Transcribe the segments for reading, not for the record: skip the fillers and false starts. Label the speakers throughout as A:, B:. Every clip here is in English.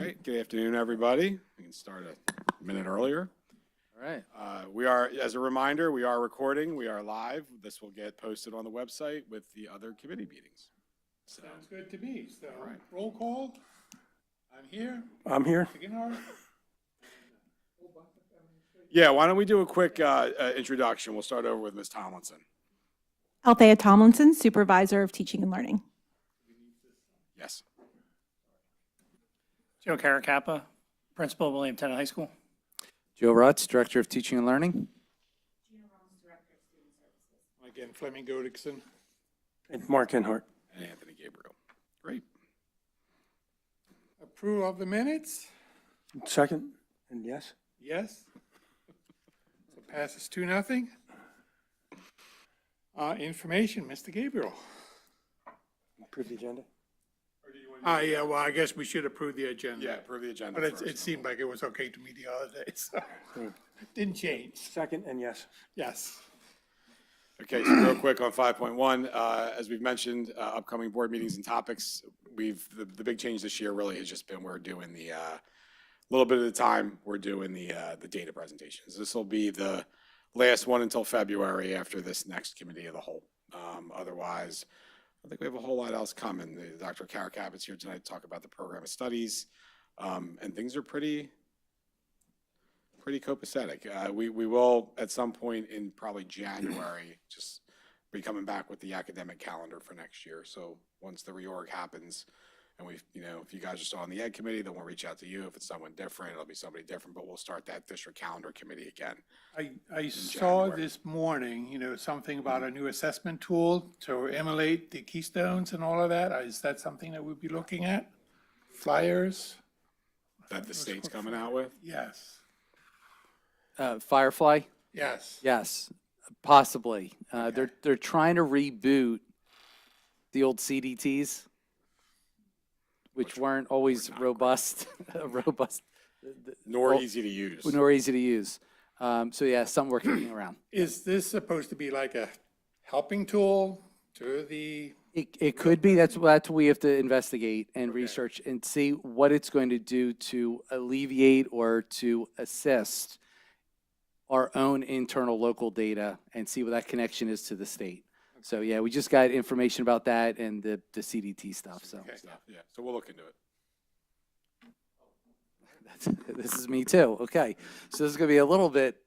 A: right, good afternoon, everybody. We can start a minute earlier.
B: All right.
A: We are, as a reminder, we are recording, we are live. This will get posted on the website with the other committee meetings. So,
C: Sounds good to me. So,
A: All right.
C: roll call. I'm here.
D: I'm here.
C: Siginhart.
A: yeah, why don't we do a quick introduction? We'll start over with Ms. Tomlinson.
E: Althea Tomlinson, Supervisor of Teaching and Learning.
A: Yes.
F: Joe Caracappa, Principal, William Tennant High School.
B: Joe Rutz, Director of Teaching and Learning.
C: Again, Fleming Godikson.
D: And Mark Enhart.
A: And Anthony Gabriel. Great.
C: Approval of the minutes?
D: Second, and yes.
C: Yes. So passes 2-0. Information, Mr. Gabriel.
D: Approve the agenda.
C: Yeah, well, I guess we should approve the agenda.
A: Yeah, approve the agenda
C: But
A: first.
C: it seemed like it was okay to me the other day, so didn't change.
D: Second, and yes.
C: Yes.
A: Okay, so real quick on 5.1, as we've mentioned, upcoming board meetings and topics, the big change this year really has just been we're doing the, little bit at a time, we're doing the data presentations. This will be the last one until February after this next committee of the whole. Otherwise, I think we have a whole lot else coming. Dr. Caracappa's here tonight to talk about the program of studies, and things are pretty copacetic. We will, at some point in probably January, just be coming back with the academic calendar for next year. So once the reorg happens, and if you guys are still on the ed committee, then we'll reach out to you. If it's someone different, it'll be somebody different, but we'll start that district calendar committee again.
C: I saw
A: January.
C: this morning, something about a new assessment tool to emulate the keystones and all of that. Is that something that we'd be looking at? Flyers?
A: That the state's coming out with?
C: Yes.
B: Firefly?
C: Yes.
B: Yes, possibly. They're trying to reboot the old CDTs, which weren't always robust,
A: Nor easy to use.
B: nor easy to use. So yeah, something we're kicking around.
C: Is this supposed to be like a helping tool to the,
B: It could be. That's what we have to investigate and research and see what it's going to do to alleviate or to assist our own internal local data and see what that connection is to the state. So yeah, we just got information about that and the CDT stuff. So
A: Yeah, so we'll look into it.
B: this is me too. Okay, so this is going to be a little bit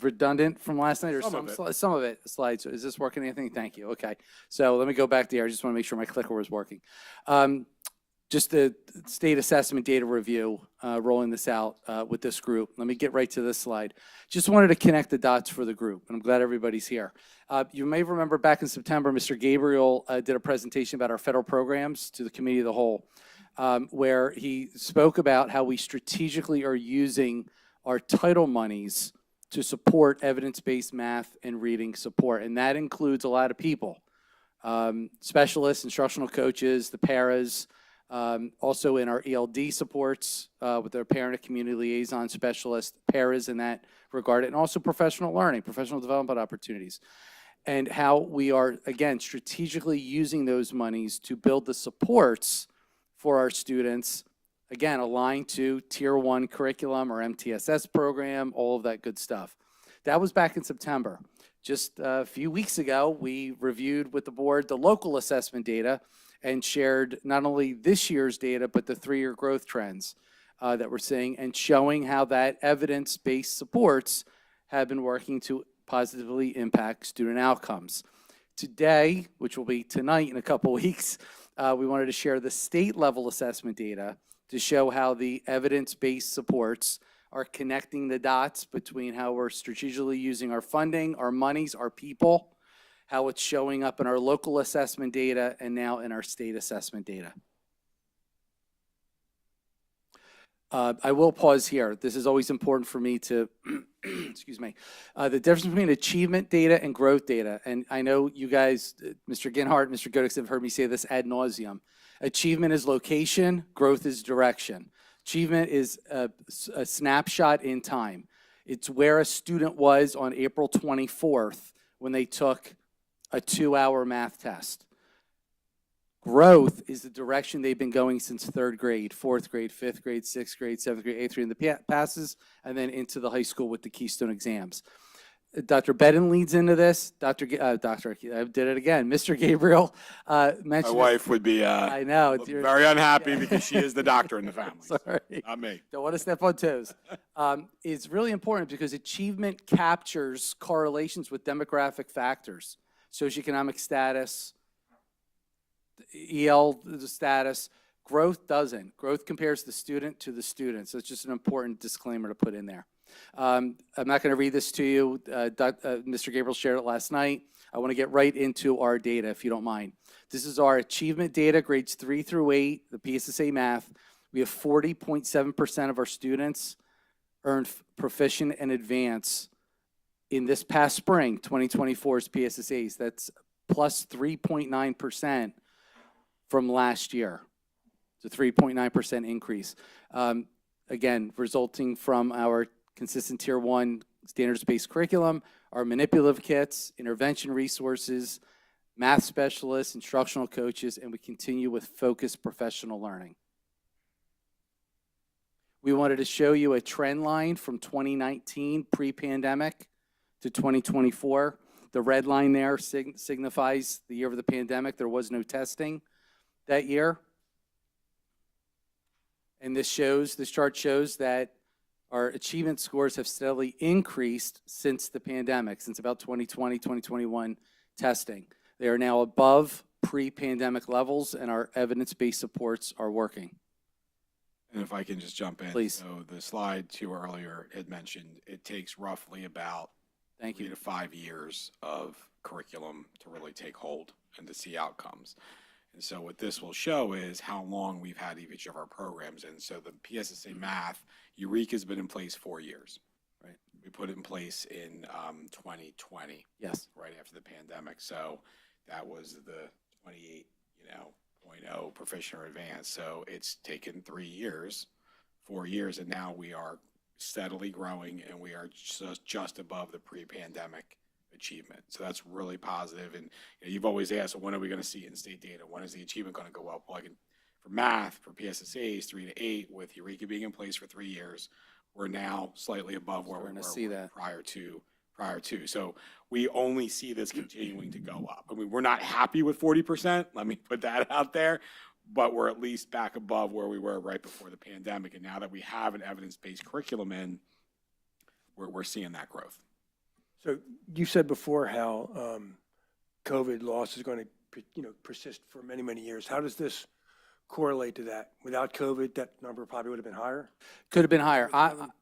B: redundant from last night, or some of it slides. Is this working? Anything? Thank you. Okay, so let me go back there. I just want to make sure my clicker was working. Just the state assessment data review, rolling this out with this group. Let me get right to this slide. Just wanted to connect the dots for the group, and I'm glad everybody's here. You may remember back in September, Mr. Gabriel did a presentation about our federal programs to the Committee of the Whole, where he spoke about how we strategically are using our title monies to support evidence-based math and reading support, and that includes a lot of people, specialists, instructional coaches, the paras, also in our ELD supports with our parent and community liaison specialists, paras in that regard, and also professional learning, professional development opportunities, and how we are, again, strategically using those monies to build the supports for our students, again, aligned to Tier 1 curriculum or MTSS program, all of that good stuff. That was back in September. Just a few weeks ago, we reviewed with the board the local assessment data and shared not only this year's data, but the 3-year growth trends that we're seeing, and showing how that evidence-based supports have been working to positively impact student outcomes. Today, which will be tonight in a couple weeks, we wanted to share the state level assessment data to show how the evidence-based supports are connecting the dots between how we're strategically using our funding, our monies, our people, how it's showing up in our local assessment data, and now in our state assessment data. I will pause here. This is always important for me to, excuse me, the difference between achievement data and growth data. And I know you guys, Mr. Ginhart, Mr. Godix, have heard me say this ad nauseum. Achievement is location, growth is direction. Achievement is a snapshot in time. It's where a student was on April 24th when they took a 2-hour math test. Growth is the direction they've been going since third grade, fourth grade, fifth grade, sixth grade, seventh grade, eighth grade in the passes, and then into the high school with the Keystone exams. Dr. Bedden leads into this. I did it again. Mr. Gabriel mentioned
A: My
B: this-
A: wife would be
B: I know. You're-
A: very unhappy because she is the doctor in the family. so
B: Sorry.
A: Not me.
B: Don't want to step on toes. It's really important because achievement captures correlations with demographic factors, socioeconomic status, EL status. Growth doesn't. Growth compares the student to the student. So it's just an important disclaimer to put in there. I'm not going to read this to you. Mr. Gabriel shared it last night. I want to get right into our data, if you don't mind. This is our achievement data, grades 3 through 8, the PSSA math. We have 40.7% of our students earned proficient and advanced in this past spring, 2024's PSSAs. That's plus 3.9% from last year. It's a 3.9% increase. Again, resulting from our consistent Tier 1 standards-based curriculum, our manipulative kits, intervention resources, math specialists, instructional coaches, and we continue with focused professional learning. We wanted to show you a trend line from 2019 pre-pandemic to 2024. The red line there signifies the year of the pandemic. There was no testing that year. And this chart shows that our achievement scores have steadily increased since the pandemic, since about 2020, 2021 testing. They are now above pre-pandemic levels, and our evidence-based supports are working.
A: And if I can just jump in.
B: Please.
A: So the slide two earlier had mentioned it takes roughly about
B: Thank
A: 3
B: you.
A: to 5 years of curriculum to really take hold and to see outcomes. And so what this will show is how long we've had each of our programs. And so the PSSA math, Eureka has been in place 4 years.
B: Right.
A: We put it in place in 2020,
B: Yes.
A: right after the pandemic. So that was the 28, 0.0 proficient or advanced. So it's taken 3 years, 4 years, and now we are steadily growing, and we are just above the pre-pandemic achievement. So that's really positive. And you've always asked, well, when are we going to see in-state data? When is the achievement going to go up? Well, for math, for PSSAs, 3 to 8, with Eureka being in place for 3 years, we're now slightly above where we were prior to. So we only see this continuing to go up. I mean, we're not happy with 40%. Let me put that out there. But we're at least back above where we were right before the pandemic. And now that we have an evidence-based curriculum in, we're seeing that growth.
D: So you said before how COVID loss is going to persist for many, many years. How does this correlate to that? Without COVID, that number probably would have been higher?
B: Could have been higher.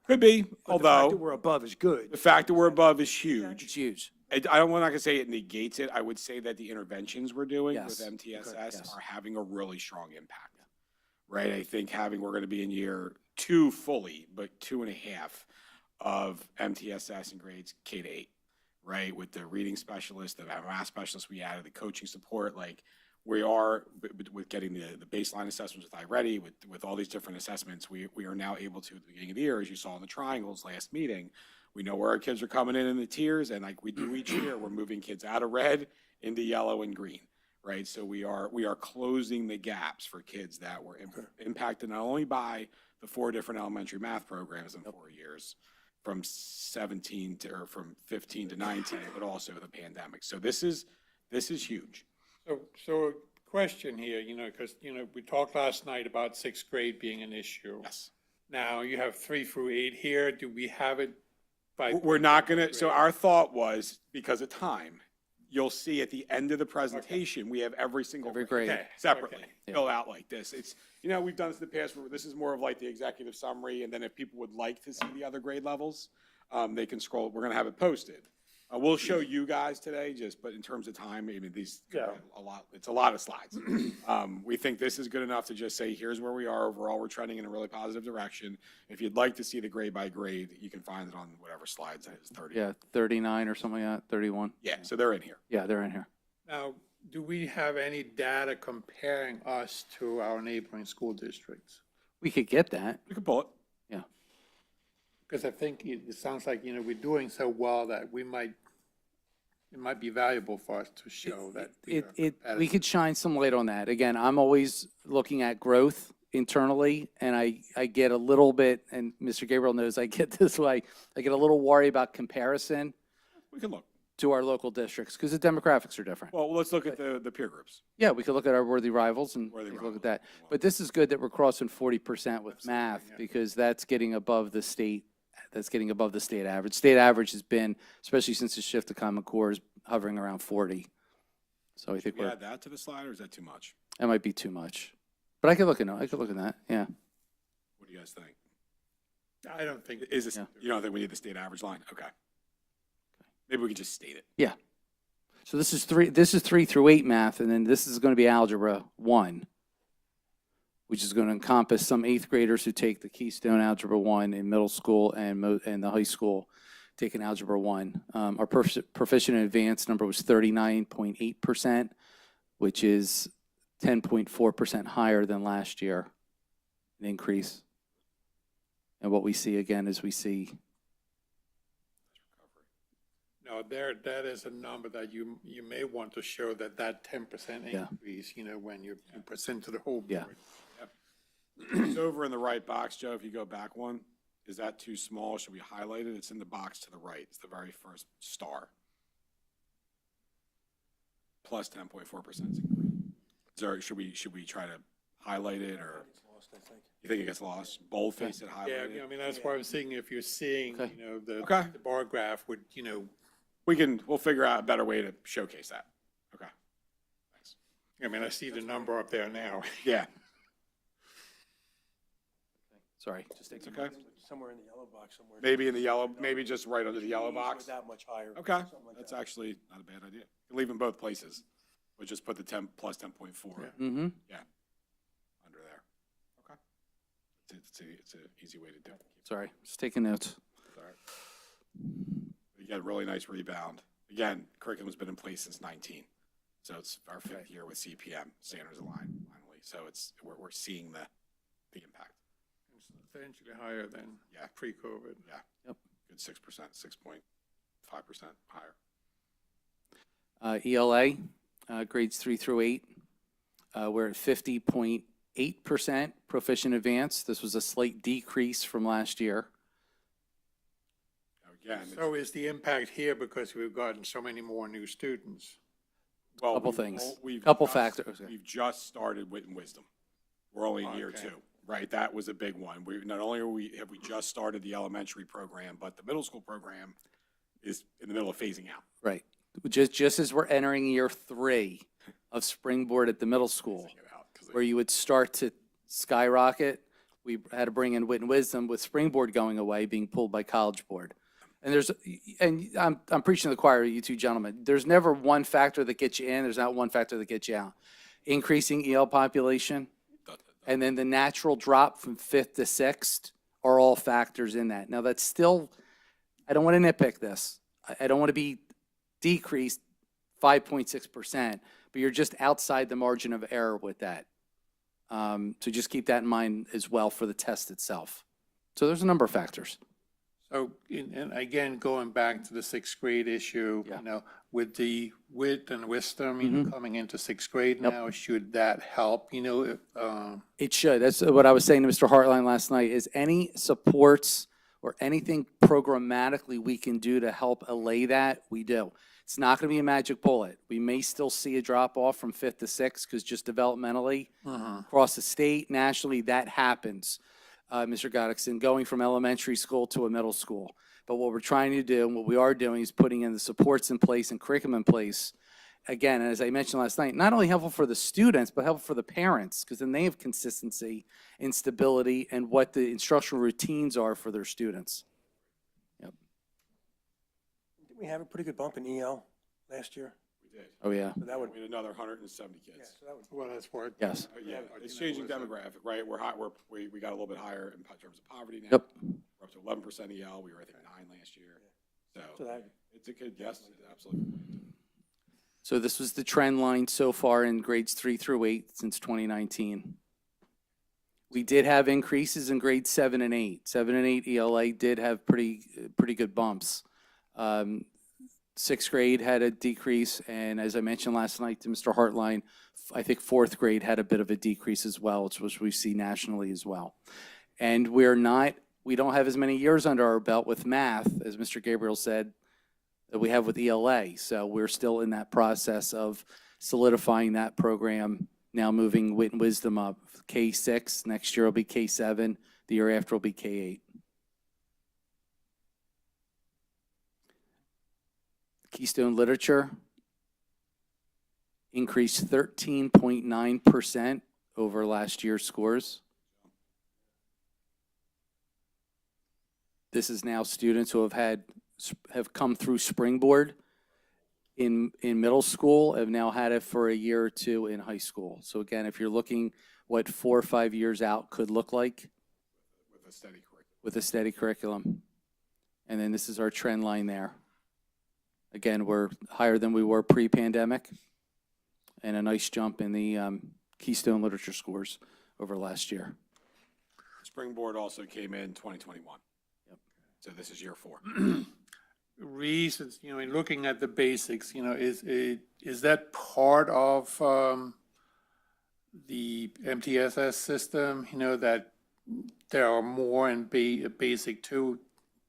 A: Could be,
D: But the fact that
A: although
D: we're above is good.
A: the fact that we're above is huge.
B: It's huge.
A: I'm not going to say it negates it. I would say that the interventions we're doing
B: Yes.
A: with MTSS
B: Yes.
A: are having a really strong impact, right? I think we're going to be in year 2 fully, but 2.5 of MTSS in grades K to 8, right? With the reading specialist, the math specialist we added, the coaching support, like we are with getting the baseline assessments with iReady, with all these different assessments, we are now able to, at the beginning of the year, as you saw in the triangles last meeting, we know where our kids are coming in the tiers, and like we do each year, we're moving kids out of red into yellow and green, right? So we are closing the gaps for kids that were impacted not only by the 4 different elementary math programs in 4 years, from 15 to 19, but also the pandemic. So this is huge.
C: So a question here, because, we talked last night about 6th grade being an issue.
A: Yes.
C: Now you have 3 through 8 here. Do we have it by?
A: We're not going to, so our thought was, because of time, you'll see at the end of the presentation, we have every single
B: Grade.
C: Okay,
A: separately
C: okay.
A: fill out like this. It's, we've done this in the past, where this is more of like the executive summary, and then if people would like to see the other grade levels, they can scroll. We're going to have it posted. We'll show you guys today, but in terms of time, I mean, these, it's a lot of slides. We think this is good enough to just say, here's where we are overall. We're trending in a really positive direction. If you'd like to see the grade by grade, you can find it on whatever slides it is, 30.
B: Yeah, 39 or something like that, 31.
A: Yeah, so they're in here.
B: Yeah, they're in here.
C: Now, do we have any data comparing us to our neighboring school districts?
B: We could get that.
A: You can pull it.
B: Yeah.
C: Because I think it sounds like, we're doing so well that we might it might be valuable for us to show that. we are
B: We
C: competitive.
B: could shine some light on that. Again, I'm always looking at growth internally, and I get a little bit, and Mr. Gabriel knows I get this way, I get a little worried about comparison
A: We can look.
B: to our local districts, because the demographics are different.
A: Well, let's look at the peer groups.
B: Yeah, we could look at our worthy rivals and
A: Worthy
B: take a look at
A: rivals.
B: that. But this is good that we're crossing 40% with math,
C: yeah.
B: because that's getting above the state, average. State average has been, especially since the shift to Common Core, is hovering around 40. So I think
A: We add that to the slide, or is that too much?
B: that might be too much. But I could look at that, yeah.
A: What do you guys think?
C: I don't think.
A: Is this,
B: Yeah.
A: you don't think we need the state average line? Okay. Maybe we could just state it.
B: Yeah. So this is 3 through 8 math, and then this is going to be Algebra 1, which is going to encompass some 8th graders who take the Keystone Algebra 1 in middle school and the high school taking Algebra 1. Our proficient and advanced number was 39.8%, which is 10.4% higher than last year, an increase. And what we see again is we see,
C: No, that is a number that you may want to show that 10%
B: Yeah.
C: increase, when you present to the whole
B: Yeah.
C: board.
A: It's over in the right box, Joe, if you go back one. Is that too small? Should we highlight it? It's in the box to the right. It's the very first star. Plus 10.4%. Should we try to highlight it, or you think it gets lost? Boldface it,
C: Yeah,
A: highlight it?
C: I mean, that's why I'm saying if you're seeing,
B: Okay.
A: Okay.
C: the bar graph would,
A: We'll figure out a better way to showcase that. Okay. Thanks.
C: I mean, I see the number up there now.
A: Yeah.
B: sorry, just take
A: It's okay.
D: Somewhere in the yellow box somewhere.
A: Maybe in the yellow, maybe just right under the yellow
D: These were
A: box.
D: That much higher.
A: Okay,
D: something like
A: that's
D: that.
A: actually not a bad idea. You can leave them both places, but just put the 10 plus 10.4
B: Mm-hmm.
A: under there. Okay. It's an easy way to do it.
B: Sorry, just taking notes.
A: All right. You got a really nice rebound. Again, curriculum's been in place since 19. So it's our 5th year with CPM, standards aligned, finally. So we're seeing the impact.
C: Substantially higher than
A: Yeah.
C: pre-COVID.
A: Yeah.
B: Yep.
A: Good 6%, 6.5% higher.
B: ELA, grades 3 through 8, we're at 50.8% proficient advanced. This was a slight decrease from last year.
A: Again,
C: So is the impact here because we've gotten so many more new students?
A: well,
B: Couple
A: we've
B: things.
A: we've
B: Couple
A: just-
B: factors.
A: We've just started Wit and Wisdom. We're only in year
C: Okay.
A: 2, right? That was a big one. Not only have we just started the elementary program, but the middle school program is in the middle of phasing out.
B: Right. Just as we're entering year 3 of Springboard at the middle school,
A: Phasing it out 'cause
B: where you would start to skyrocket, we had to bring in Wit and Wisdom with Springboard going away, being pulled by College Board. And I'm preaching to the choir, you two gentlemen. There's never one factor that gets you in. There's not one factor that gets you out. Increasing EL population and then the natural drop from 5th to 6th are all factors in that. Now that's still, I don't want to nitpick this. I don't want to be decreased 5.6%, but you're just outside the margin of error with that. So just keep that in mind as well for the test itself. So there's a number of factors.
C: So, and again, going back to the 6th grade issue,
B: Yeah.
C: with the wit and wisdom, coming into 6th grade now, should that help,
B: It should. That's what I was saying to Mr. Hartline last night, is any supports or anything programmatically we can do to help allay that, we do. It's not going to be a magic bullet. We may still see a drop off from 5th to 6th because just developmentally across the state, nationally, that happens, Mr. Goddixon, going from elementary school to a middle school. But what we're trying to do and what we are doing is putting in the supports in place and curriculum in place. Again, as I mentioned last night, not only helpful for the students, but helpful for the parents, because then they have consistency and stability and what the instructional routines are for their students.
D: Didn't we have a pretty good bump in EL last year?
A: We did.
B: Oh, yeah.
D: So that would,
A: We had another 170
D: yeah,
A: kids.
D: so that would,
C: well, that's what.
B: Yes.
A: Yeah, it's changing demographic, right? We're high, we got a little bit higher in terms of poverty now.
B: Yep.
A: We're up to 11% EL. We were, I think, 9 last year.
D: so
A: So
D: that,
A: it's a good, yes, absolutely.
B: So this was the trend line so far in grades 3 through 8 since 2019. We did have increases in grades 7 and 8. 7 and 8 ELA did have pretty good bumps. sixth grade had a decrease, and as I mentioned last night to Mr. Hartline, I think fourth grade had a bit of a decrease as well, which we see nationally as well. And we don't have as many years under our belt with math, as Mr. Gabriel said, that we have with ELA. So we're still in that process of solidifying that program, now moving Wit and Wisdom up. K6, next year will be K7, the year after will be K8. Keystone Literature increased 13.9% over last year's scores. This is now students who have come through Springboard in middle school, have now had it for a year or two in high school. So again, if you're looking what 4 or 5 years out could look like with a steady curriculum. And then this is our trend line there. Again, we're higher than we were pre-pandemic, and a nice jump in the Keystone Literature scores over last year.
A: Springboard also came in 2021.
B: Yep.
A: So this is year 4.
C: Reasons, in looking at the basics, is that part of the MTSS system, that there are more in basic too,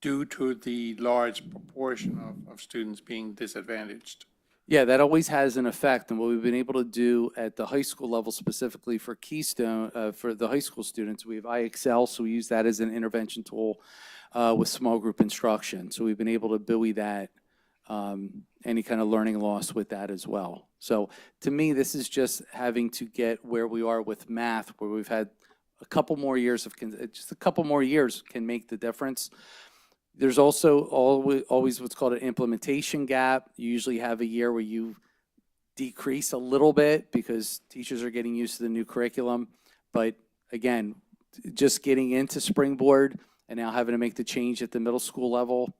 C: due to the large proportion of students being disadvantaged?
B: Yeah, that always has an effect. And what we've been able to do at the high school level, specifically for Keystone, for the high school students, we have IXL, so we use that as an intervention tool with small group instruction. So we've been able to buoy that, any kind of learning loss with that as well. So to me, this is just having to get where we are with math, where we've had a couple more years just a couple more years can make the difference. There's also always what's called an implementation gap. You usually have a year where you decrease a little bit because teachers are getting used to the new curriculum. But again, just getting into Springboard and now having to make the change at the middle school level,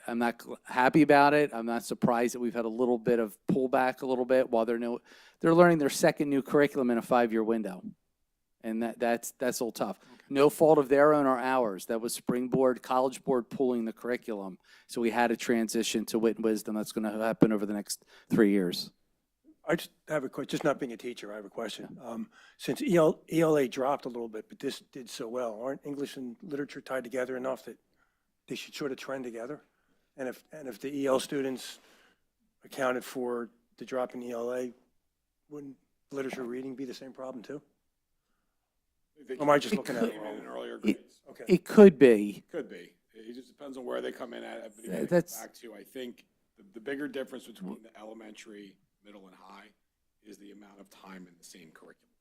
B: I'm not happy about it. I'm not surprised that we've had a little bit of pullback a little bit while they're learning their second new curriculum in a 5-year window. And that's a little tough. No fault of their own or ours. That was Springboard, College Board pulling the curriculum. So we had to transition to Wit and Wisdom. That's going to happen over the next 3 years.
D: I just have a question, just not being a teacher, I have a question. Since ELA dropped a little bit, but this did so well, aren't English and literature tied together enough that they should sort of trend together? And if the EL students accounted for the drop in ELA, wouldn't literature reading be the same problem too? Or am I just looking at it wrong?
A: In earlier grades.
D: Okay.
B: It could be.
A: Could be. It just depends on where they come in at. But
B: Yeah,
A: again,
B: that's-
A: back to, I think, the bigger difference between the elementary, middle, and high is the amount of time in the same curriculum.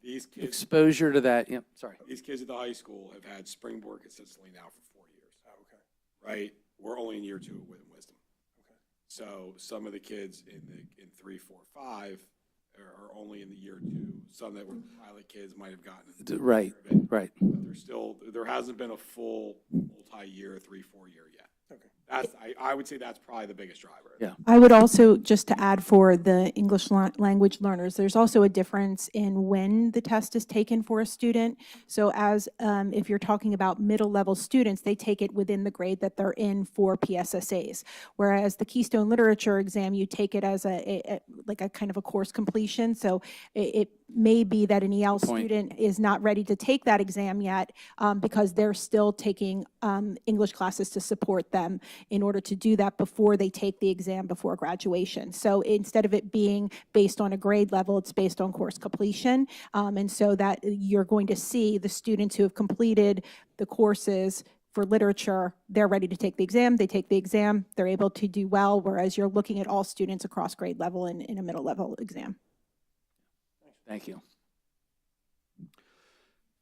A: These kids,
B: Exposure to that, yep, sorry.
A: these kids at the high school have had Springboard consistently now for 4 years.
D: Oh, okay.
A: Right? We're only in year 2 of Wit and Wisdom. Okay. So some of the kids in 3, 4, 5 are only in the year 2. Some that were pilot kids might have gotten
B: Right,
A: a bit,
B: right.
A: but there hasn't been a full multi-year, 3, 4 year yet.
D: Okay.
A: I would say that's probably the biggest driver.
B: Yeah.
E: I would also, just to add for the English language learners, there's also a difference in when the test is taken for a student. So as if you're talking about middle level students, they take it within the grade that they're in for PSSAs. Whereas the Keystone Literature exam, you take it as like a kind of a course completion. So it may be that an EL student is not ready to take that exam yet because they're still taking English classes to support them in order to do that before they take the exam before graduation. So instead of it being based on a grade level, it's based on course completion. And so that you're going to see the students who have completed the courses for literature, they're ready to take the exam, they take the exam, they're able to do well, whereas you're looking at all students across grade level in a middle level exam.
B: Thank you.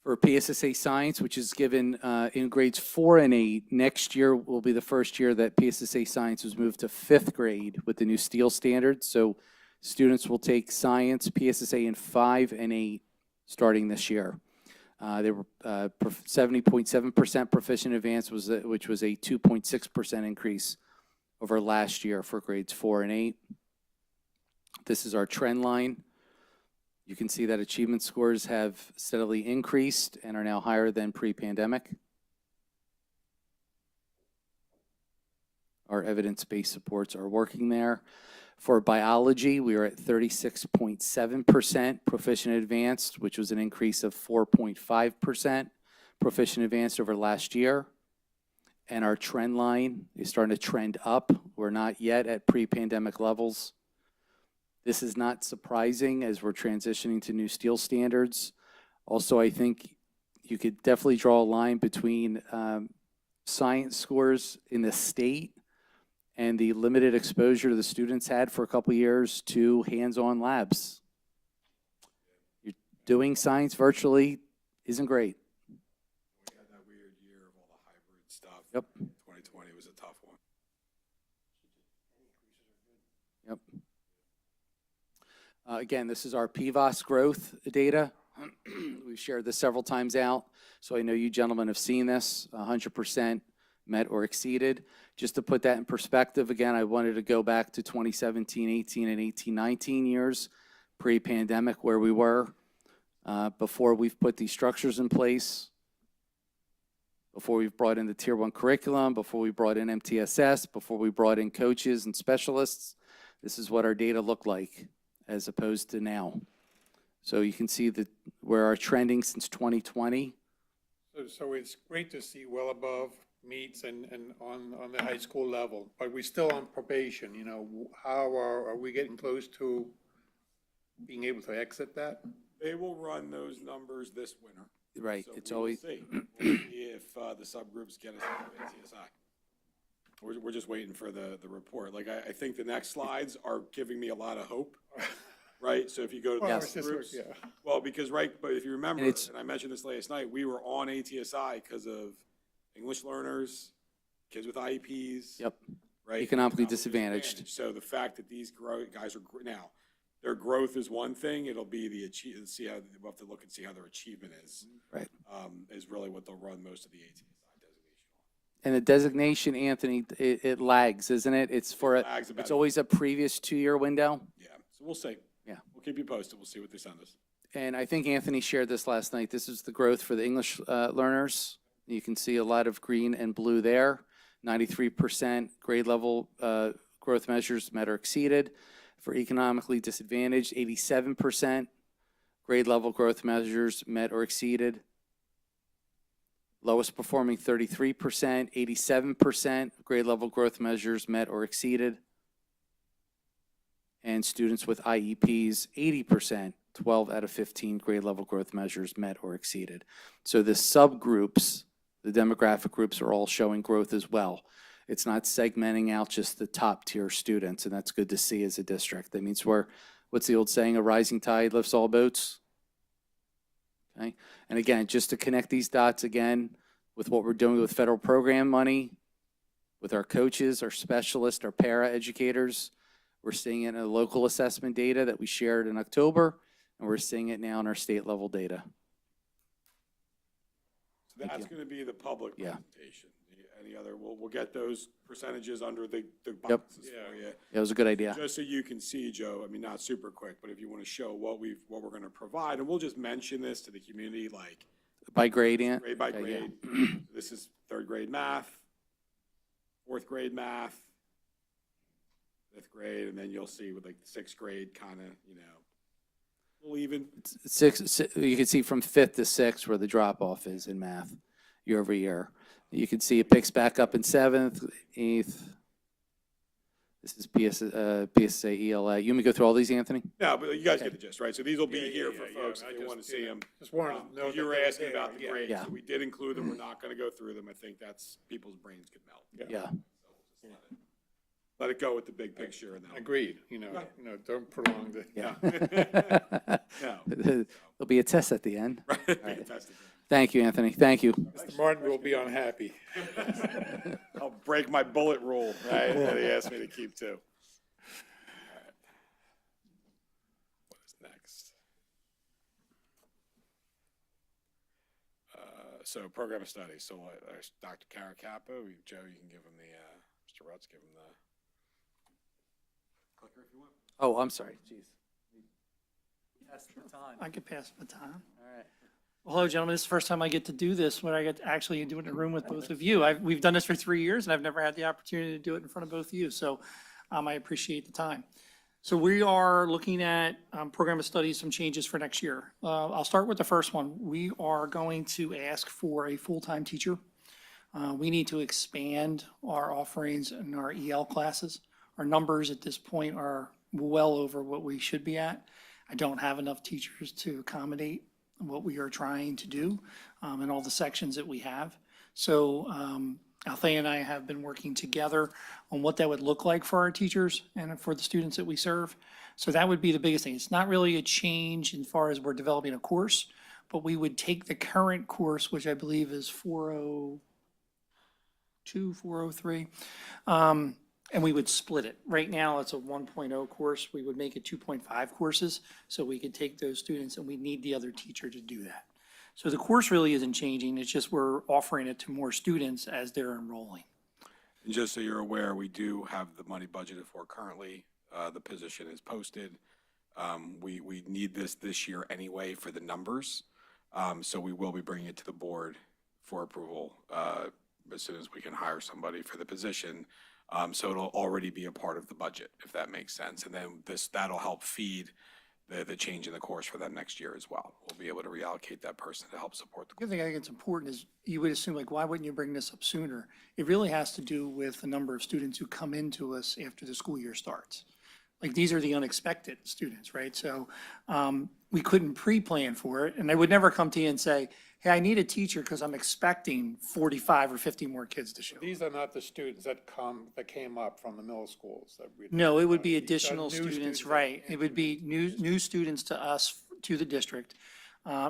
B: For PSSA Science, which is given in grades 4 and 8, next year will be the first year that PSSA Science was moved to 5th grade with the new Steele standard. So students will take science, PSSA in 5 and 8 starting this year. They were 70.7% proficient advanced, which was a 2.6% increase over last year for grades 4 and 8. This is our trend line. You can see that achievement scores have steadily increased and are now higher than pre-pandemic. our evidence-based supports are working there. For biology, we are at 36.7% proficient advanced, which was an increase of 4.5% proficient advanced over last year. And our trend line is starting to trend up. We're not yet at pre-pandemic levels. This is not surprising as we're transitioning to new steel standards. Also, I think you could definitely draw a line between science scores in the state and the limited exposure the students had for a couple of years to hands-on labs. You're doing science virtually isn't great.
A: We had that weird year of all the hybrid stuff.
B: Yep.
A: 2020 was a tough one.
B: Yep. Again, this is our PVOS growth data. We've shared this several times out, so I know you gentlemen have seen this, 100% met or exceeded. Just to put that in perspective, again, I wanted to go back to 2017, 18, and 18, 19 years, pre-pandemic, where we were, before we've put these structures in place, before we've brought in the Tier 1 curriculum, before we brought in MTSS, before we brought in coaches and specialists. This is what our data look like as opposed to now. So you can see that where our trending since 2020.
C: So it's great to see well above meets and on the high school level, but we're still on probation, you know, how are we getting close to being able to exit that?
A: They will run those numbers this winter.
B: Right,
A: So
B: it's
A: we will
B: always,
A: see. We'll see if the subgroups get us out of ATSI. We're just waiting for the report. Like, I think the next slides are giving me a lot of hope, right? So if you go to the
C: Well, it's just-
A: groups,
C: yeah.
A: well, because, right, but if you remember,
B: And it's-
A: and I mentioned this last night, we were on ATSI because of English learners, kids with IEPs.
B: Yep.
A: Right?
B: Economically disadvantaged.
A: So the fact that these guys are, now, their growth is one thing, it'll be the see how, we'll have to look and see how their achievement is.
B: Right.
A: Is really what they'll run most of the ATSI designation on.
B: And the designation, Anthony, it lags, isn't it? It's for,
A: lags about
B: it's
A: a
B: always a previous 2-year window.
A: Yeah, so we'll see.
B: Yeah.
A: We'll keep you posted. We'll see what they send us.
B: And I think Anthony shared this last night. This is the growth for the English learners. You can see a lot of green and blue there. 93% grade level growth measures met or exceeded. For economically disadvantaged, 87% grade level growth measures met or exceeded. Lowest performing, 33%, 87% grade level growth measures met or exceeded. And students with IEPs, 80%, 12 out of 15 grade level growth measures met or exceeded. So the subgroups, the demographic groups are all showing growth as well. It's not segmenting out just the top tier students, and that's good to see as a district. That means we're, what's the old saying, a rising tide lifts all boats? Okay, and again, just to connect these dots again with what we're doing with federal program money, with our coaches, our specialists, our para educators, we're seeing it in the local assessment data that we shared in October, and we're seeing it now in our state level data.
A: So that's going to be the public
B: Yeah.
A: presentation. Any other, we'll get those percentages under the
B: Yep.
A: boxes for you.
B: That was a good idea.
A: Just so you can see, Joe, I mean, not super quick, but if you want to show what we're going to provide, and we'll just mention this to the community, like
B: By grade, Ant?
A: grade by
B: Okay, yeah.
A: grade. This is third grade math, fourth grade math, fifth grade, and then you'll see with like the sixth grade kind of, you know, a little even.
B: You can see from fifth to sixth where the drop off is in math year over year. You can see it picks back up in seventh, eighth. This is PSA, ELA. You want me to go through all these, Anthony?
A: No, but you guys get the gist, right? So these will be
C: Yeah,
A: here
C: yeah,
A: for
C: yeah,
A: folks
C: I
A: if they
C: just,
A: want to see them.
C: Just wanted to know.
A: You were
C: that they
A: asking
C: there,
A: about the
C: yeah.
A: grades,
B: Yeah.
A: so we did include them. We're not going to go through them. I think that's, people's brains could melt.
B: Yeah.
A: Let it go with the big picture and then.
C: Agreed, don't prolong the.
B: Yeah.
A: No.
B: There'll be a test at the end.
A: Right.
B: Right. Thank you, Anthony. Thank you.
C: Mr. Martin will be unhappy.
A: I'll break my bullet rule, right? That he asked me to keep too. All right. What is next? So program of studies. So there's Dr. Caracappa. Joe, you can give him the, Mr. Rutz, give him the clicker if you want.
B: Oh, I'm sorry. Jeez. Pass the baton.
F: I could pass the baton.
B: All right.
F: Hello, gentlemen. This is the first time I get to do this, when I get to actually do it in a room with both of you. We've done this for 3 years, and I've never had the opportunity to do it in front of both of you, so I appreciate the time. So we are looking at program of studies, some changes for next year. I'll start with the first one. We are going to ask for a full-time teacher. We need to expand our offerings in our EL classes. Our numbers at this point are well over what we should be at. I don't have enough teachers to accommodate what we are trying to do in all the sections that we have. So Althea and I have been working together on what that would look like for our teachers and for the students that we serve. So that would be the biggest thing. It's not really a change as far as we're developing a course, but we would take the current course, which I believe is 402, 403, and we would split it. Right now, it's a 1.0 course. We would make it 2.5 courses, so we could take those students, and we need the other teacher to do that. So the course really isn't changing. It's just we're offering it to more students as they're enrolling.
A: And just so you're aware, we do have the money budgeted for currently. The position is posted. We need this year anyway for the numbers. So we will be bringing it to the board for approval as soon as we can hire somebody for the position. So it'll already be a part of the budget, if that makes sense. And then that'll help feed the change in the course for that next year as well. We'll be able to reallocate that person to help support the
F: The other thing I think it's important is you would assume, like, why wouldn't you bring this up sooner? It really has to do with the number of students who come into us after the school year starts. Like, these are the unexpected students, right? So we couldn't pre-plan for it, and I would never come to you and say, hey, I need a teacher because I'm expecting 45 or 50 more kids to show.
C: These are not the students that came up from the middle schools that we.
F: No, it would be
C: These are
F: additional
C: new
F: students,
C: that
F: right?
C: came
F: It would be new students to us, to the district,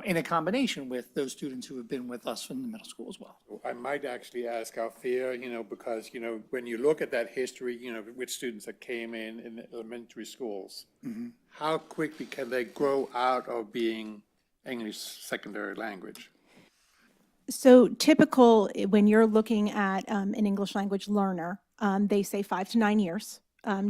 F: in a combination with those students who have been with us from the middle school as well.
C: I might actually ask Althea, because, when you look at that history, with students that came in elementary schools, how quickly can they grow out of being English secondary language?
E: So typical, when you're looking at an English language learner, they say 5 to 9 years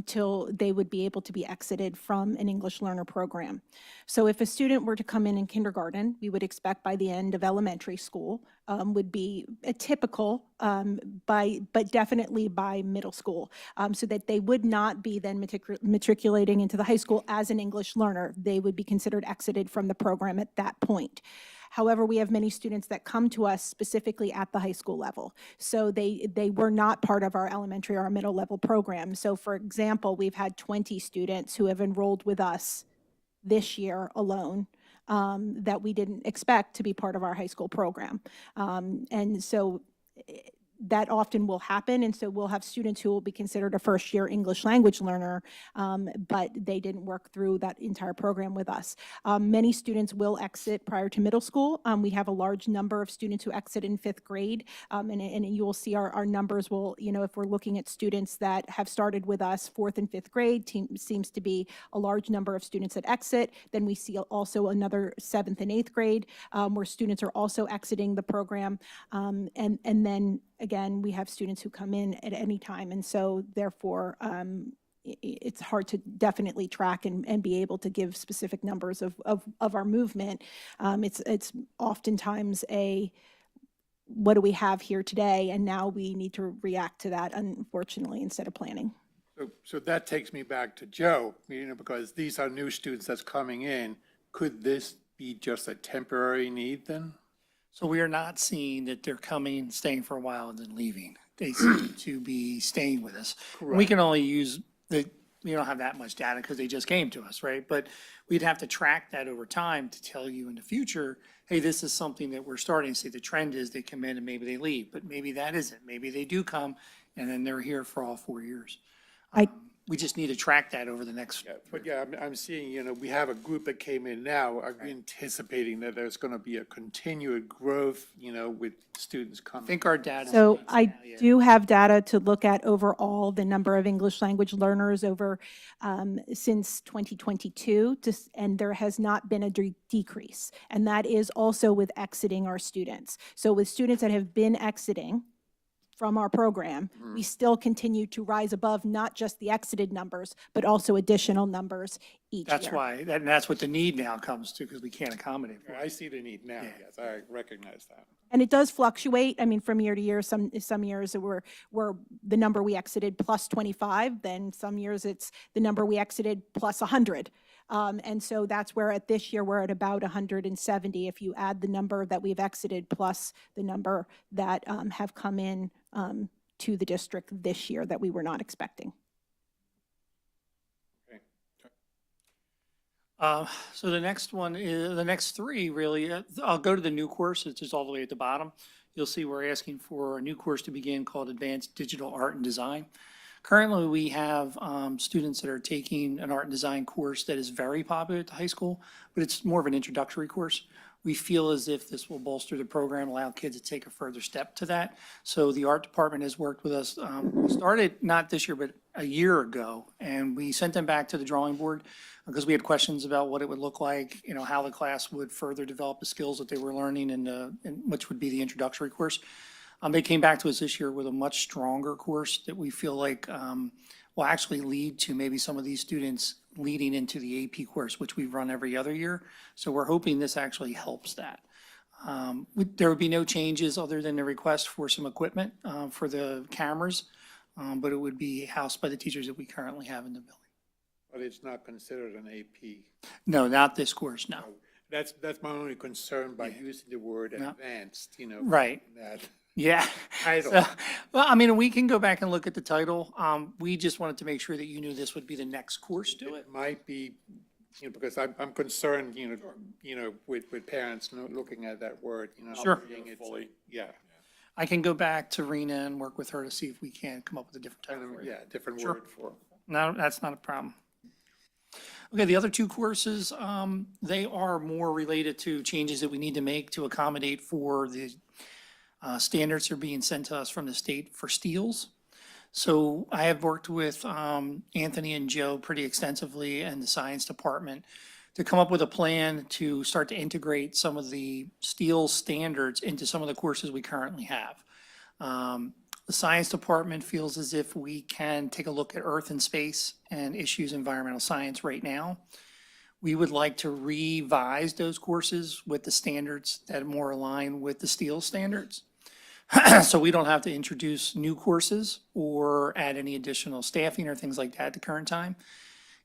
E: till they would be able to be exited from an English learner program. So if a student were to come in kindergarten, we would expect by the end of elementary school would be a typical, but definitely by middle school, so that they would not be then matriculating into the high school as an English learner. They would be considered exited from the program at that point. However, we have many students that come to us specifically at the high school level. So they were not part of our elementary or middle level program. So for example, we've had 20 students who have enrolled with us this year alone that we didn't expect to be part of our high school program. And so that often will happen, and so we'll have students who will be considered a first-year English language learner, but they didn't work through that entire program with us. Many students will exit prior to middle school. We have a large number of students who exit in 5th grade, and you will see our numbers will, if we're looking at students that have started with us 4th and 5th grade, seems to be a large number of students that exit. Then we see also another 7th and 8th grade where students are also exiting the program, and then again, we have students who come in at any time, and so therefore it's hard to definitely track and be able to give specific numbers of our movement. It's oftentimes what do we have here today, and now we need to react to that, unfortunately, instead of planning.
C: So that takes me back to Joe, because these are new students that's coming in. Could this be just a temporary need then?
F: So we are not seeing that they're coming, staying for a while, and then leaving. They seem to be staying with us. We can only use we don't have that much data because they just came to us, right? But we'd have to track that over time to tell you in the future, hey, this is something that we're starting to see. The trend is they come in and maybe they leave, but maybe that isn't. Maybe they do come and then they're here for all 4 years. We just need to track that over the next.
C: But I'm seeing, we have a group that came in now. Are we anticipating that there's going to be a continued growth, with students
F: I
C: coming?
F: think our data.
E: So I do have data to look at overall the number of English language learners over since 2022, and there has not been a decrease. And that is also with exiting our students. So with students that have been exiting, from our program, we still continue to rise above not just the exited numbers, but also additional numbers each year.
F: That's why, and that's what the need now comes to, because we can't accommodate for it.
C: I see the need now, yes, I recognize that.
E: And it does fluctuate, I mean, from year to year. Some years were the number we exited plus 25, then some years it's the number we exited plus 100. And so that's where at this year, we're at about 170. If you add the number that we've exited plus the number that have come in to the district this year that we were not expecting.
F: So the next one is, the next three really, I'll go to the new course, it's just all the way at the bottom. You'll see we're asking for a new course to begin called Advanced Digital Art and Design. Currently, we have students that are taking an art and design course that is very popular at the high school, but it's more of an introductory course. We feel as if this will bolster the program, allow kids to take a further step to that. So the art department has worked with us, we started not this year, but a year ago, and we sent them back to the drawing board because we had questions about what it would look like, you know, how the class would further develop the skills that they were learning in which would be the introductory course. They came back to us this year with a much stronger course that we feel like will actually lead to maybe some of these students leading into the AP course, which we run every other year. So we're hoping this actually helps that. There would be no changes other than the request for some equipment for the cameras, but it would be housed by the teachers that we currently have in the building.
C: But it's not considered an AP.
F: No, not this course, no.
C: That's my only concern by using the word
F: No.
C: advanced, you know.
F: Right.
C: That
F: Yeah.
C: title.
F: So, well, I mean, we can go back and look at the title. We just wanted to make sure that you knew this would be the next course to it.
C: It might be, you know, because I'm concerned, you know, with parents looking at that word, you know.
F: Sure.
C: thinking it's-
A: Fully.
C: Yeah,
F: I can go back to Rena and work with her to see if we can come up with a different title for you.
C: yeah, different
F: Sure.
C: word for.
F: No, that's not a problem. Okay, the other two courses, they are more related to changes that we need to make to accommodate for the standards that are being sent to us from the state for steels. So I have worked with Anthony and Joe pretty extensively and the science department to come up with a plan to start to integrate some of the steel standards into some of the courses we currently have. The science department feels as if we can take a look at Earth and space and issues environmental science right now. We would like to revise those courses with the standards that more align with the steel standards. So we don't have to introduce new courses or add any additional staffing or things like that at the current time.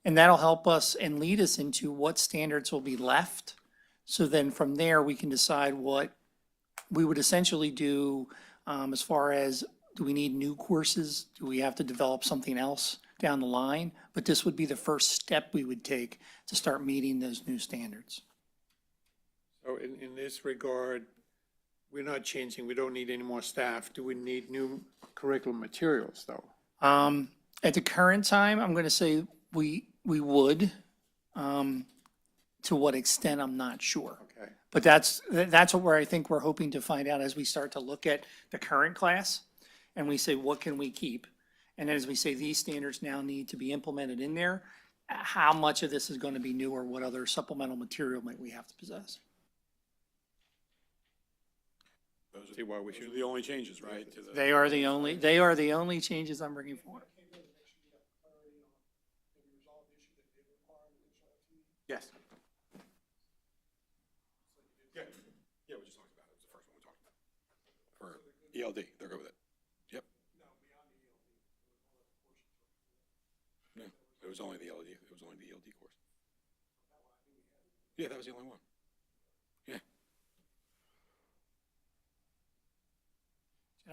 F: And that'll help us and lead us into what standards will be left. So then from there, we can decide what we would essentially do as far as, do we need new courses? Do we have to develop something else down the line? But this would be the first step we would take to start meeting those new standards.
C: So in this regard, we're not changing, we don't need any more staff. Do we need new curriculum materials, though?
F: At the current time, I'm going to say we would. To what extent, I'm not sure.
C: Okay.
F: But that's where I think we're hoping to find out as we start to look at the current class and we say, what can we keep? And then as we say, these standards now need to be implemented in there, how much of this is going to be new or what other supplemental material might we have to possess?
C: See why we
A: Those are
C: should.
A: the only changes, right? to the-
F: They are the only changes I'm bringing forward.
A: Yes. Yeah, yeah, we just talked about it. It was the first one we talked about. For ELD, they're good with it. Yep. No, it was only the ELD, it was only the ELD course. Yeah, that was the only one. Yeah.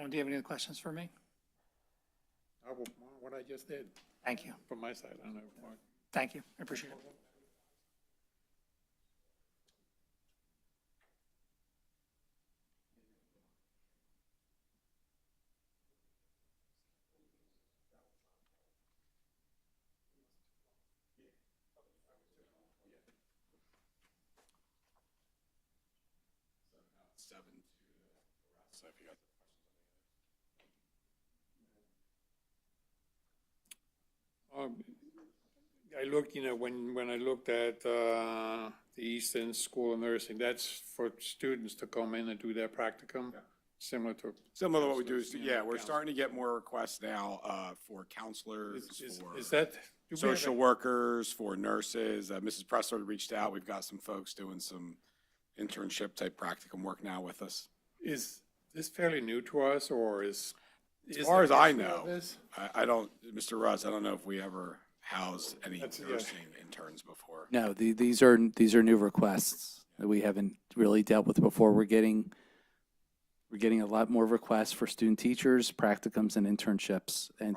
F: Do you have any other questions for me?
C: What I just did,
F: Thank you.
C: from my side, I don't know.
F: Thank you. I appreciate it.
A: Seven to the rest, so if you got
C: I looked, you know, when I looked at the Eastern School of Nursing, that's for students to come in and do their practicum. Similar to.
A: Similar to what we do,
C: counselors,
A: yeah, we're
C: counselors.
A: starting to get more requests now for counselors, for
C: Is that? do we have
A: social workers, for nurses. Mrs. Pressler reached out. We've got some folks doing some internship type practicum work now with us.
C: Is this fairly new to us, or is?
A: As far as I know, I don't, Mr. Russ, I don't know if we ever housed any
C: That's- yeah.
A: nursing interns before.
B: No, these are new requests that we haven't really dealt with before. We're getting a lot more requests for student teachers, practicums, and internships, and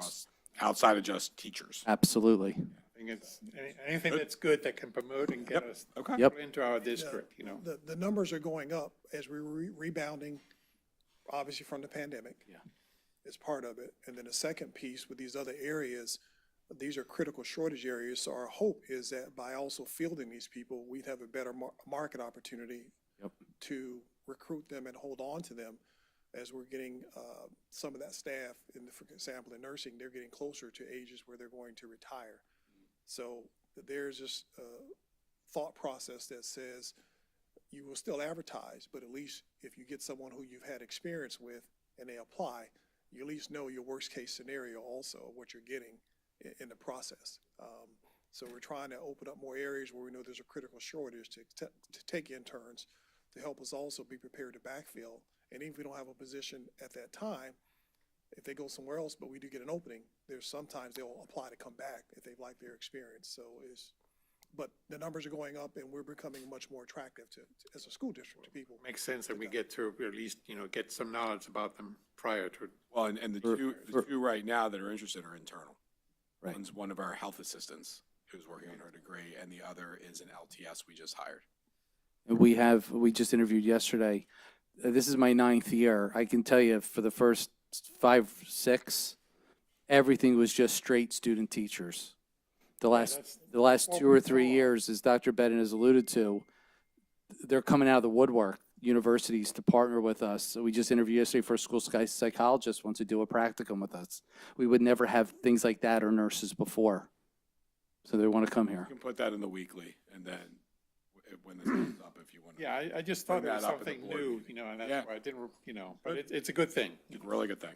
A: Outside of just teachers.
B: absolutely.
C: I think it's anything that's good that can promote and get us
A: Okay.
B: Yep.
C: into our district, you know.
G: The numbers are going up as we're rebounding, obviously from the pandemic.
B: Yeah.
G: Is part of it. And then the second piece with these other areas, these are critical shortage areas. So our hope is that by also fielding these people, we'd have a better market opportunity
B: Yep.
G: to recruit them and hold on to them as we're getting some of that staff, for example, in nursing, they're getting closer to ages where they're going to retire. So there's this thought process that says you will still advertise, but at least if you get someone who you've had experience with and they apply, you at least know your worst case scenario also, of what you're getting in the process. So we're trying to open up more areas where we know there's a critical shortage to take interns to help us also be prepared to backfill. And even if we don't have a position at that time, if they go somewhere else, but we do get an opening, there's sometimes they'll apply to come back if they like their experience. So but the numbers are going up and we're becoming much more attractive to as a school district to people.
C: Makes sense that we get to at least, you know, get some knowledge about them prior to.
A: Well, and the two right now that are interested are internal.
B: Right.
A: One's one of our health assistants who's working on her degree, and the other is an LTS we just hired.
B: We just interviewed yesterday. This is my 9th year. I can tell you for the first 5, 6, everything was just straight student teachers. The last 2 or 3 years, as Dr. Bedden has alluded to, they're coming out of the woodwork, universities to partner with us. So we just interviewed yesterday for a school psychologist wants to do a practicum with us. We would never have things like that or nurses before. So they want to come here.
A: You can put that in the weekly, and then when this comes up, if you want to.
C: Yeah, I just thought
A: Bring
C: it was
A: that up at the
C: something
A: board
C: new,
A: meeting.
C: you know, and
A: Yeah.
C: that's why I didn't, you know, but it's a good thing.
A: Really good thing.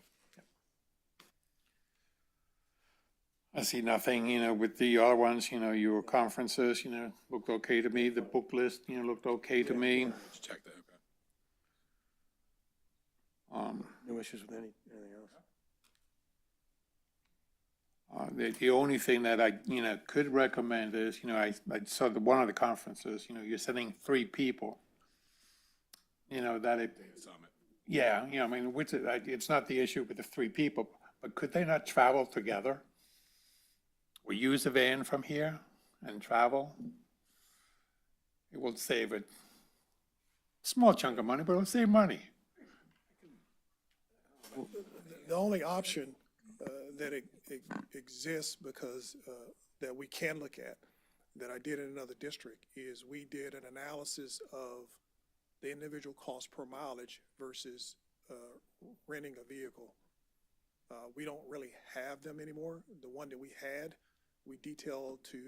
C: I see nothing, you know, with the other ones, you know, your conferences, you know, looked okay to me. The book list, you know, looked okay to me.
A: Let's check that. Okay.
D: No issues with anything else.
C: The only thing that I, you know, could recommend is, you know, I saw one of the conferences, you know, you're sending 3 people. You know, that it,
A: Summit.
C: yeah, you know, I mean, it's not the issue with the 3 people, but could they not travel together? Or use a van from here and travel? It will save a small chunk of money, but it'll save money.
G: The only option that exists because that we can look at, that I did in another district, is we did an analysis of the individual cost per mileage versus renting a vehicle. We don't really have them anymore. The one that we had, we detailed to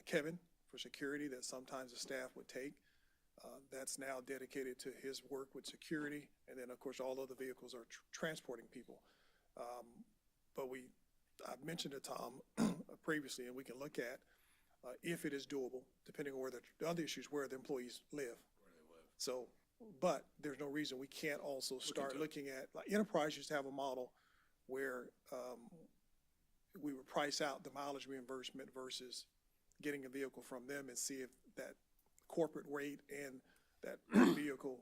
G: Kevin for security that sometimes the staff would take. That's now dedicated to his work with security. And then, of course, all other vehicles are transporting people. But I've mentioned to Tom previously, and we can look at if it is doable, depending on where the other issues, where the employees live. So, but there's no reason we can't also start looking at, like Enterprise used to have a model where we would price out the mileage reimbursement versus getting a vehicle from them and see if that corporate rate and that vehicle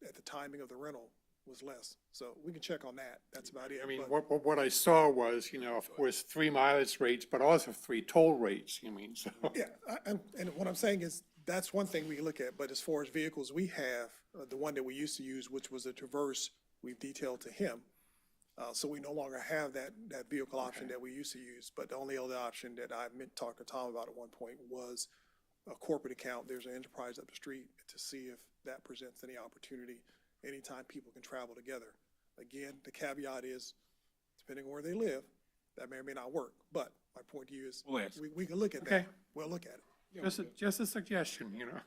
G: at the timing of the rental was less. So we can check on that. That's about it.
C: I mean,
G: But
C: what I saw was, you know, of course, 3 mileage rates, but also 3 toll rates, you mean, so.
G: yeah, and what I'm saying is, that's one thing we can look at, but as far as vehicles we have, the one that we used to use, which was a Traverse, we've detailed to him. So we no longer have that vehicle option that we used to use, but the only other option that I talked to Tom about at one point was a corporate account. There's an Enterprise up the street to see if that presents any opportunity anytime people can travel together. Again, the caveat is, depending on where they live, that may or may not work, but my point to you is,
A: We'll ask.
G: we can look at
C: Okay.
G: that. We'll look at it.
C: Just a suggestion, you know.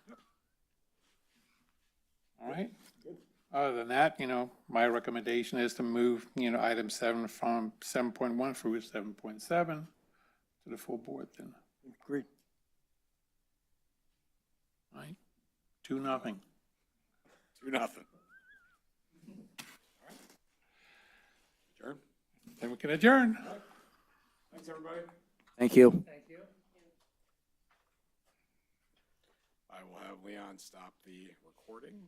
C: All right? Other than that, my recommendation is to move, item 7 from 7.1 through 7.7 to the full board then,
D: Agreed.
C: right? 2-0.
A: 2-0. Adjourn.
C: Then we can adjourn.
A: Thanks, everybody.
B: Thank you.
A: I will have Leon stop the recording.